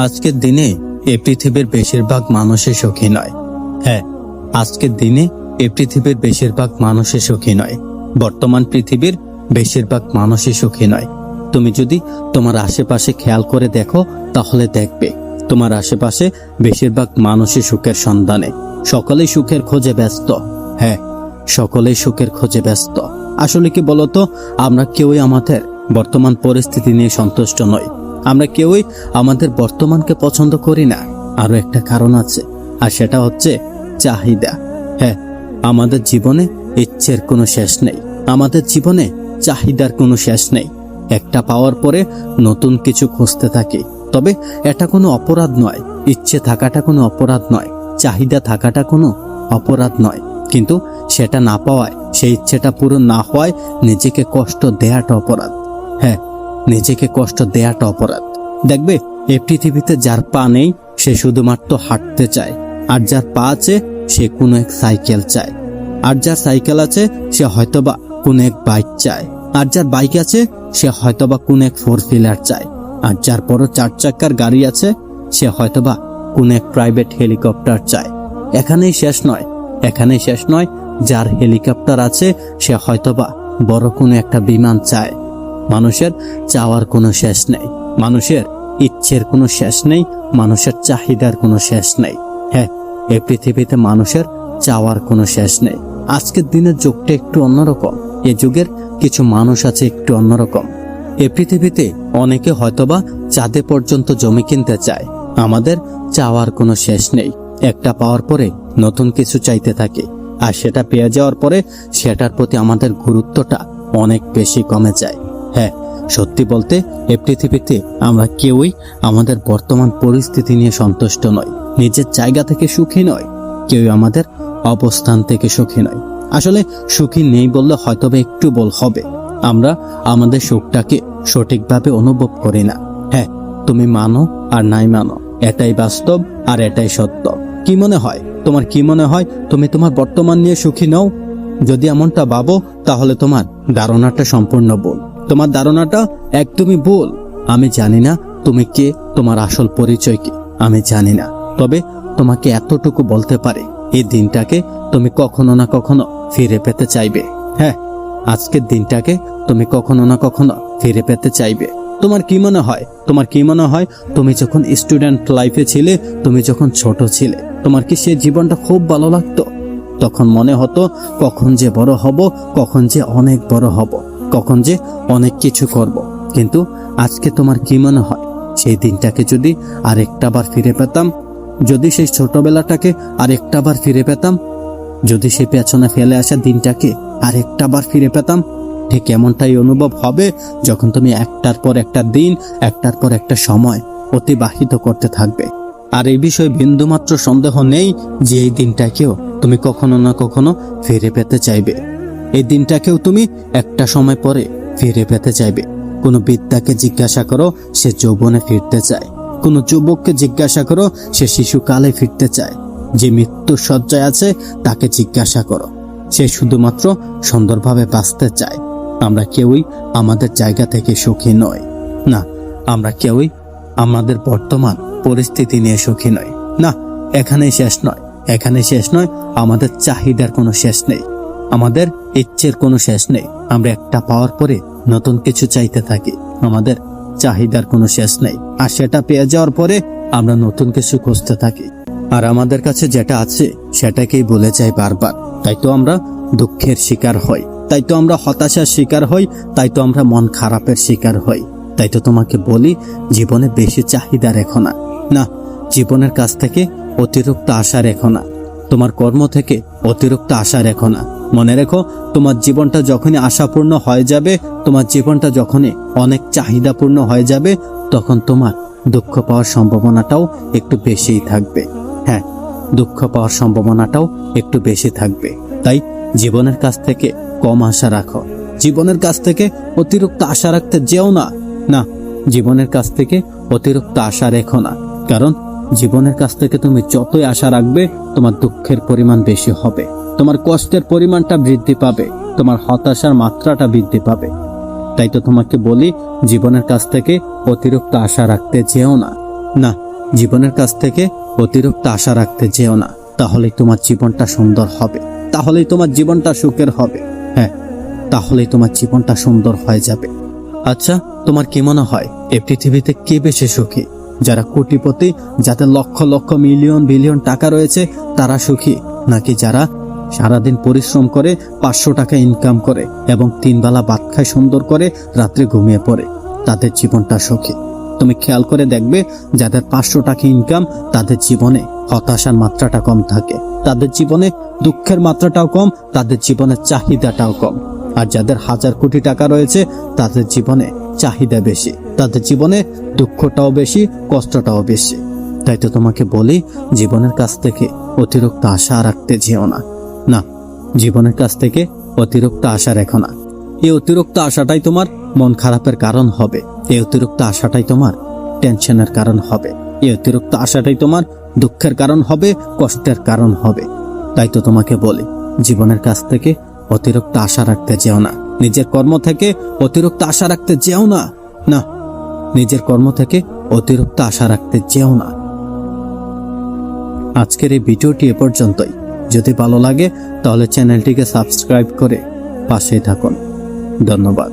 আজকের দিনে এই পৃথিবীর বেশিরভাগ মানুষই সুখী নয়। হ্যাঁ, আজকের দিনে এই পৃথিবীর বেশিরভাগ মানুষই সুখী নয়। বর্তমান পৃথিবীর বেশিরভাগ মানুষই সুখী নয়। তুমি যদি তোমার আশেপাশে খেয়াল করে দেখো তাহলে দেখবে তোমার আশেপাশে বেশিরভাগ মানুষই সুখের সন্ধানে, সকলেই সুখের খোঁজে ব্যস্ত। হ্যাঁ, সকলেই সুখের খোঁজে ব্যস্ত। আসলে কি বলতো, আমরা কেউই আমাদের বর্তমান পরিস্থিতি নিয়ে সন্তুষ্ট নই। আমরা কেউই আমাদের বর্তমানকে পছন্দ করি না। আরো একটা কারণ আছে, আর সেটা হচ্ছে চাহিদা। হ্যাঁ, আমাদের জীবনে ইচ্ছের কোনো শেষ নেই, আমাদের জীবনে চাহিদার কোনো শেষ নেই। একটা পাওয়ার পরে নতুন কিছু খুঁজতে থাকি। তবে এটা কোনো অপরাধ নয়, ইচ্ছে থাকাটা কোনো অপরাধ নয়, চাহিদা থাকাটা কোনো অপরাধ নয়। কিন্তু সেটা না পাওয়ায়, সেই ইচ্ছেটা পূরণ না হওয়ায় নিজেকে কষ্ট দেয়াটা অপরাধ। হ্যাঁ, নিজেকে কষ্ট দেয়াটা অপরাধ। দেখবে, এই পৃথিবীতে যার পা নেই সে শুধুমাত্র হাঁটতে চায়, আর যার পা আছে সে কোনো এক সাইকেল চায়, আর যার সাইকেল আছে সে হয়তোবা কোনো এক বাইক চায়, আর যার বাইক আছে সে হয়তোবা কোনো এক 4 হুইলার চায়, আর যার বড় 4 চাকার গাড়ি আছে সে হয়তোবা কোনো এক প্রাইভেট হেলিকপ্টার চায়। এখানেই শেষ নয়, এখানেই শেষ নয়। যার হেলিকপ্টার আছে সে হয়তোবা বড় কোনো একটা বিমান চায়। মানুষের চাওয়ার কোনো শেষ নেই, মানুষের ইচ্ছের কোনো শেষ নেই, মানুষের চাহিদার কোনো শেষ নেই। হ্যাঁ, এই পৃথিবীতে মানুষের চাওয়ার কোনো শেষ নেই। আজকের দিনের যুগটা একটু অন্যরকম। এই যুগের কিছু মানুষ আছে একটু অন্যরকম। এই পৃথিবীতে অনেকে হয়তোবা চাঁদে পর্যন্ত জমি কিনতে চায়। আমাদের চাওয়ার কোনো শেষ নেই। একটা পাওয়ার পরে নতুন কিছু চাইতে থাকে, আর সেটা পেয়ে যাওয়ার পরে সেটার প্রতি আমাদের গুরুত্বটা অনেক বেশি কমে যায়। হ্যাঁ, সত্যি বলতে এই পৃথিবীতে আমরা কেউই আমাদের বর্তমান পরিস্থিতি নিয়ে সন্তুষ্ট নই, নিজের জায়গা থেকে সুখী নয়, কেউই আমাদের অবস্থান থেকে সুখী নয়। আসলে সুখী নেই বললে হয়তোবা একটু বল হবে, আমরা আমাদের সুখটাকে সঠিকভাবে অনুভব করি না। হ্যাঁ, তুমি মানো আর নাই মানো, এটাই বাস্তব আর এটাই সত্য। কি মনে হয় তোমার, কি মনে হয় তুমি তোমার বর্তমান নিয়ে সুখী নও? যদি এমনটা ভাবো তাহলে তোমার ধারণাটা সম্পূর্ণ ভুল, তোমার ধারণাটা একদমই ভুল। আমি জানি না তুমি কে, তোমার আসল পরিচয় কি আমি জানি না, তবে তোমাকে এতটুকু বলতে পারি, এই দিনটাকে তুমি কখনো না কখনো ফিরে পেতে চাইবে। হ্যাঁ, আজকের দিনটাকে তুমি কখনো না কখনো ফিরে পেতে চাইবে। তোমার কি মনে হয়, তোমার কি মনে হয় তুমি যখন স্টুডেন্ট লাইফে ছিলে, তুমি যখন ছোট ছিলে, তোমার কি সেই জীবনটা খুব ভালো লাগতো? তখন মনে হতো কখন যে বড় হব, কখন যে অনেক বড় হব, কখন যে অনেক কিছু করব। কিন্তু আজকে তোমার কি মনে হয়, সেই দিনটাকে যদি আরেকটা বার ফিরে পেতাম, যদি সেই ছোটবেলাটাকে আরেকটা বার ফিরে পেতাম, যদি সে পেছনে ফেলে আসা দিনটাকে আরেকটা বার ফিরে পেতাম, ঠিক এমনটাই অনুভব হবে যখন তুমি একটার পর একটা দিন, একটার পর একটা সময় অতিবাহিত করতে থাকবে। আর এই বিষয়ে বিন্দুমাত্র সন্দেহ নেই যে এই দিনটাকেও তুমি কখনো না কখনো ফিরে পেতে চাইবে। এই দিনটাকেও তুমি একটা সময় পরে ফিরে পেতে চাইবে। কোনো বৃদ্ধাকে জিজ্ঞাসা করো, সে যৌবনে ফিরতে চায়। কোনো যুবককে জিজ্ঞাসা করো, সে শিশুকালে ফিরতে চায়। যে মৃত্যুর শয্যায় আছে তাকে জিজ্ঞাসা করো, সে শুধুমাত্র সুন্দরভাবে বাঁচতে চায়। আমরা কেউই আমাদের জায়গা থেকে সুখী নই। না, আমরা কেউই আমাদের বর্তমান পরিস্থিতি নিয়ে সুখী নই। না, এখানেই শেষ নয়, এখানে শেষ নয়। আমাদের চাহিদার কোনো শেষ নেই, আমাদের ইচ্ছের কোনো শেষ নেই। আমরা একটা পাওয়ার পরে নতুন কিছু চাইতে থাকি, আমাদের চাহিদার কোনো শেষ নেই। আর সেটা পেয়ে যাওয়ার পরে আমরা নতুন কিছু খুঁজতে থাকি, আর আমাদের কাছে যেটা আছে সেটাকেই বলে যাই বারবার। তাই তো আমরা দুঃখের শিকার হই, তাই তো আমরা হতাশার শিকার হই, তাই তো আমরা মন খারাপের শিকার হই। তাই তো তোমাকে বলি, জীবনে বেশি চাহিদা রেখো না। না, জীবনের কাছ থেকে অতিরিক্ত আশা রেখো না, তোমার কর্ম থেকে অতিরিক্ত আশা রেখো না। মনে রেখো, তোমার জীবনটা যখনই আশাপূর্ণ হয়ে যাবে, তোমার জীবনটা যখনই অনেক চাহিদাপূর্ণ হয়ে যাবে, তখন তোমার দুঃখ পাওয়ার সম্ভাবনাটাও একটু বেশিই থাকবে। হ্যাঁ, দুঃখ পাওয়ার সম্ভাবনাটাও একটু বেশি থাকবে। তাই জীবনের কাছ থেকে কম আশা রাখো, জীবনের কাছ থেকে অতিরিক্ত আশা রাখতে যেও না। না, জীবনের কাছ থেকে অতিরিক্ত আশা রেখো না, কারণ জীবনের কাছ থেকে তুমি যতই আশা রাখবে তোমার দুঃখের পরিমাণ বেশি হবে, তোমার কষ্টের পরিমাণটা বৃদ্ধি পাবে, তোমার হতাশার মাত্রাটা বৃদ্ধি পাবে। তাই তো তোমাকে বলি জীবনের কাছ থেকে অতিরিক্ত আশা রাখতে যেও না। না, জীবনের কাছ থেকে অতিরিক্ত আশা রাখতে যেও না। তাহলেই তোমার জীবনটা সুন্দর হবে, তাহলেই তোমার জীবনটা সুখের হবে। হ্যাঁ, তাহলেই তোমার জীবনটা সুন্দর হয়ে যাবে। আচ্ছা, তোমার কি মনে হয় এই পৃথিবীতে কে বেশি সুখী? যারা কোটিপতি, যাদের লক্ষ লক্ষ মিলিয়ন বিলিয়ন টাকা রয়েছে, তারা সুখী, নাকি যারা সারাদিন পরিশ্রম করে 500 টাকা ইনকাম করে এবং 3 বেলা ভাত খায় সুন্দর করে, রাত্রে ঘুমিয়ে পড়ে, তাদের জীবনটা সুখী? তুমি খেয়াল করে দেখবে, যাদের 500 টাকা ইনকাম, তাদের জীবনে হতাশার মাত্রাটা কম থাকে, তাদের জীবনে দুঃখের মাত্রাটাও কম, তাদের জীবনে চাহিদাটাও কম। আর যাদের 1000 কোটি টাকা রয়েছে, তাদের জীবনে চাহিদা বেশি, তাদের জীবনে দুঃখটাও বেশি, কষ্টটাও বেশি। তাই তো তোমাকে বলি জীবনের কাছ থেকে অতিরিক্ত আশা রাখতে যেও না। না, জীবনের কাছ থেকে অতিরিক্ত আশা রেখো না। এই অতিরিক্ত আশাটাই তোমার মন খারাপের কারণ হবে, এই অতিরিক্ত আশাটাই তোমার টেনশনের কারণ হবে, এই অতিরিক্ত আশাটাই তোমার দুঃখের কারণ হবে, কষ্টের কারণ হবে। তাই তো তোমাকে বলি জীবনের কাছ থেকে অতিরিক্ত আশা রাখতে যেও না, নিজের কর্ম থেকে অতিরিক্ত আশা রাখতে যেও না। না, নিজের কর্ম থেকে অতিরিক্ত আশা রাখতে যেও না। আজকের এই ভিডিওটি এ পর্যন্তই। যদি ভালো লাগে তাহলে চ্যানেলটিকে সাবস্ক্রাইব করে পাশেই থাকুন। ধন্যবাদ।